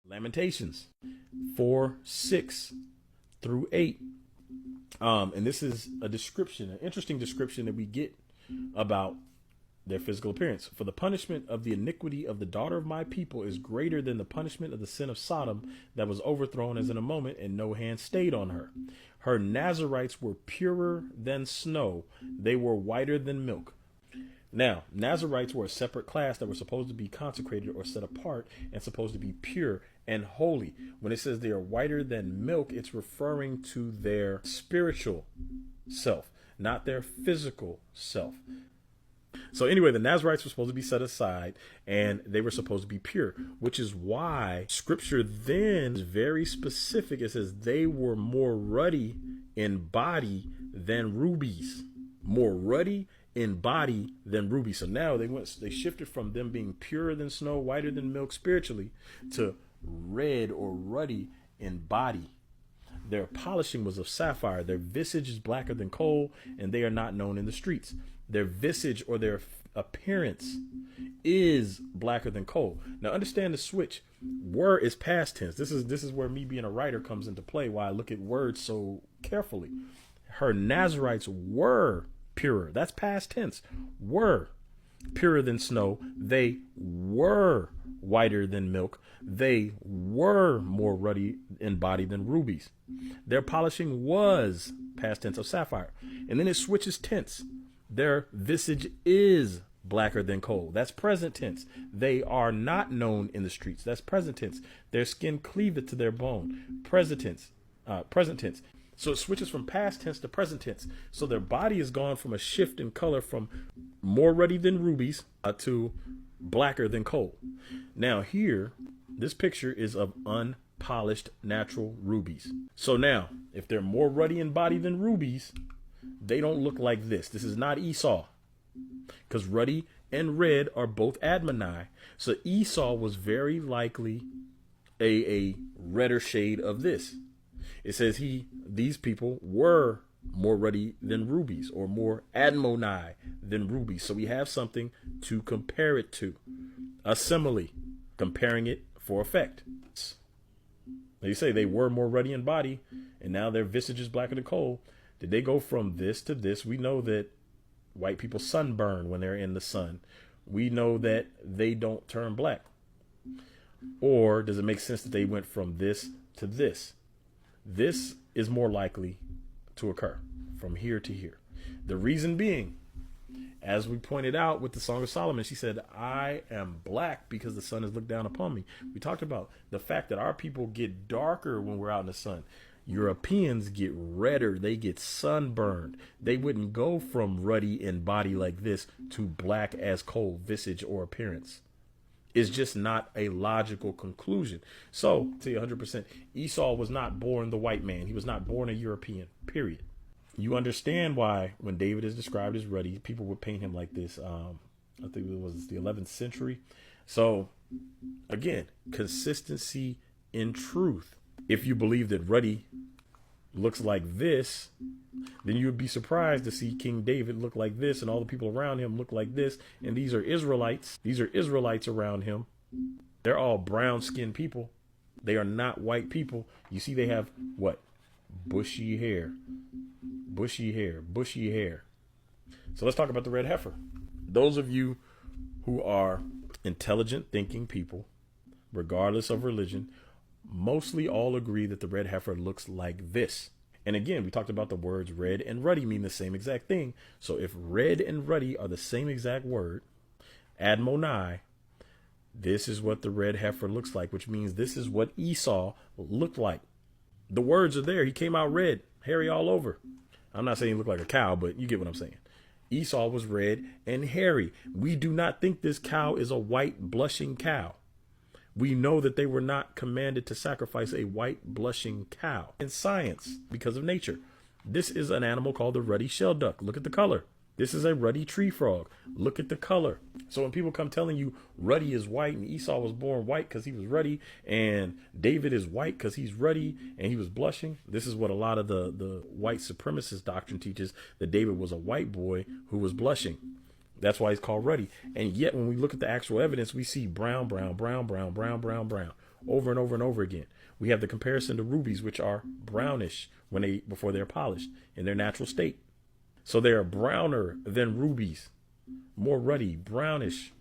Lamentations 4:6 through 8. And this is a description, an interesting description that we get about their physical appearance. For the punishment of the iniquity of the daughter of my people is greater than the punishment of the sin of Sodom, that was overthrown as in a moment, and no hand stayed on her. Her Nazarites were purer than snow. They were whiter than milk. Now, Nazarites were a separate class that were supposed to be consecrated or set apart and supposed to be pure and holy. When it says they are whiter than milk, it's referring to their spiritual self, not their physical self. So anyway, the Nazarites were supposed to be set aside and they were supposed to be pure, which is why scripture then is very specific. It says they were more ruddy in body than rubies, more ruddy in body than ruby. So now they shifted from them being purer than snow, whiter than milk spiritually, to red or ruddy in body. Their polishing was of sapphire. Their visage is blacker than coal, and they are not known in the streets. Their visage or their appearance is blacker than coal. Now understand the switch. Were is past tense. This is where me being a writer comes into play, why I look at words so carefully. Her Nazarites were purer. That's past tense. Were purer than snow. They were whiter than milk. They were more ruddy in body than rubies. Their polishing was past tense of sapphire. And then it switches tense. Their visage is blacker than coal. That's present tense. They are not known in the streets. That's present tense. Their skin cleaveth to their bone. Present tense. So it switches from past tense to present tense. So their body has gone from a shift in color from more ruddy than rubies to blacker than coal. Now here, this picture is of unpolished natural rubies. So now, if they're more ruddy in body than rubies, they don't look like this. This is not Esau, because ruddy and red are both Admoni. So Esau was very likely a redder shade of this. It says these people were more ruddy than rubies, or more Admoni than rubies. So we have something to compare it to. A simile, comparing it for effect. They say they were more ruddy in body, and now their visage is blacker than coal. Did they go from this to this? We know that white people sunburn when they're in the sun. We know that they don't turn black. Or does it make sense that they went from this to this? This is more likely to occur from here to here. The reason being, as we pointed out with the Song of Solomon, she said, I am black because the sun has looked down upon me. We talked about the fact that our people get darker when we're out in the sun. Europeans get redder. They get sunburned. They wouldn't go from ruddy in body like this to black as coal, visage or appearance. It's just not a logical conclusion. So, to you 100%, Esau was not born the white man. He was not born a European, period. You understand why when David is described as ruddy, people would paint him like this. I think it was the 11th century. So, again, consistency in truth. If you believe that ruddy looks like this, then you would be surprised to see King David look like this and all the people around him look like this. And these are Israelites. These are Israelites around him. They're all brown skinned people. They are not white people. You see, they have what? Bushy hair, bushy hair, bushy hair. So let's talk about the red heifer. Those of you who are intelligent thinking people, regardless of religion, mostly all agree that the red heifer looks like this. And again, we talked about the words red and ruddy mean the same exact thing. So if red and ruddy are the same exact word, Admoni, this is what the red heifer looks like, which means this is what Esau looked like. The words are there. He came out red, hairy all over. I'm not saying he looked like a cow, but you get what I'm saying. Esau was red and hairy. We do not think this cow is a white blushing cow. We know that they were not commanded to sacrifice a white blushing cow in science because of nature. This is an animal called the ruddy shell duck. Look at the color. This is a ruddy tree frog. Look at the color. So when people come telling you ruddy is white and Esau was born white because he was ruddy and David is white because he's ruddy and he was blushing, this is what a lot of the white supremacist doctrine teaches, that David was a white boy who was blushing. That's why he's called ruddy. And yet when we look at the actual evidence, we see brown, brown, brown, brown, brown, brown, brown. over and over and over again. We have the comparison to rubies, which are brownish before they're polished in their natural state. So they are browner than rubies, more ruddy, brownish